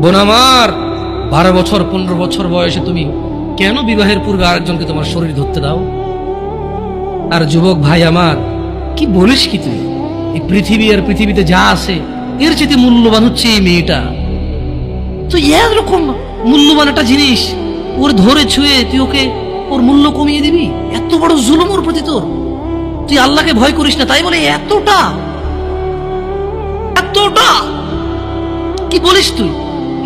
বোন আমার, 12 বছর 15 বছর বয়সে তুমি কেন বিবাহের পূর্বে আরেকজনকে তোমার শরীর ধরতে দাও? আর যুবক ভাই আমার, কি বলিস কি তুই? এই পৃথিবী আর পৃথিবীতে যা আছে এর চেয়ে মূল্যবান হচ্ছে এই মেয়েটা। তুই এরকম মূল্যবান একটা জিনিস ওর ধরে ছুঁয়ে তুই ওকে ওর মূল্য কমিয়ে দিবি? এত বড় জুলুম ওর প্রতি তোর! তুই আল্লাহকে ভয় করিস না তাই বলে এতটা এতটা কি বলিস তুই?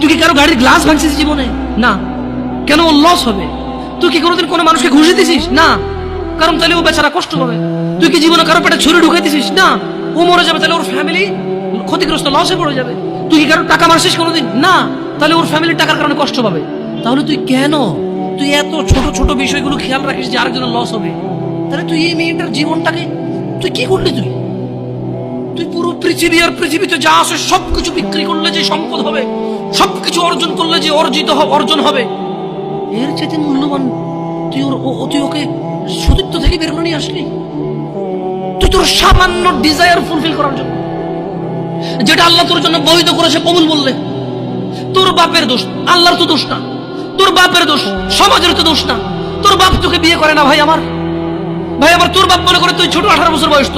তুই কি কারো গাড়ির গ্লাস ভাঙছিস জীবনে? না। কেন? ওর লস হবে। তুই কি কোনোদিন কোনো মানুষকে ঘুষে দিছিস? না, কারণ তাহলে ও বেচারা কষ্ট পাবে। তুই কি জীবনে কারো পেটে ছুরি ঢুকাই দিছিস? না, ও মরে যাবে, তাহলে ওর ফ্যামিলি ক্ষতিগ্রস্ত, লসে পড়ে যাবে। তুই কি কারো টাকা মারছিস কোনোদিন? না, তাহলে ওর ফ্যামিলির টাকার কারণে কষ্ট পাবে। তাহলে তুই কেন তুই এত ছোট ছোট বিষয়গুলো খেয়াল রাখিস যে আরেকজনের লস হবে? তাহলে তুই এই মেয়েটার জীবনটাকে তুই কি করলি? তুই পুরো পৃথিবী আর পৃথিবীতে যা আছে সবকিছু বিক্রি করলে যে সম্পদ হবে, সবকিছু অর্জন করলে যে অর্জন হবে, এর চেয়ে মূল্যবান তুই ওকে সতীত্ব থেকে বের করে নিয়ে আসলি। তুই তোর সামান্য ডিজায়ার ফুলফিল করার জন্য, যেটা আল্লাহ তোর জন্য বৈধ করেছে, কবুল বললে তোর বাপের দোষ, আল্লাহর তো দোষ না। তোর বাপের দোষ, সমাজের তো দোষ না। তোর বাপ তোকে বিয়ে করে না ভাই আমার। তোর বাপ মনে করে তুই ছোট, 18 বছর বয়স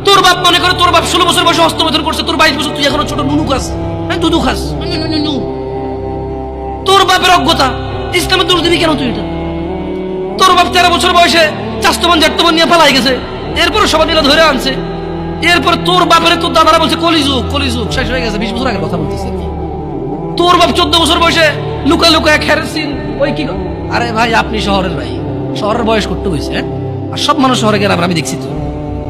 তোর বাপ মনে করে তোর বাপ 16 বছর বয়সে হস্তমৈথুন করছে, তোর 22 বছর, তুই এখনো ছোট নুনু খাস, দুধু খাস। তোর বাপের অজ্ঞতা, ইসলামের দোষ দিবি কেন তুই এটা? তোর বাপ 13 বছর বয়সে চাস্তমান জাটতমান নিয়ে পালাই গেছে, এরপর সবাই মিলে ধরে আনছে। এরপর তোর বাপের তোর দাদারা বলছে কলিযুগ কলিযুগ শেষ হয়ে গেছে। 20 বছর আগে কথা বলতেছে। তোর বাপ 14 বছর বয়সে লুকা লুকা খেরসিন ওই কি। আরে ভাই, আপনি শহরের ভাই, শহরের বয়স করতে হয়েছে, আর সব মানুষ শহরে গেলে আমি দেখছি তো।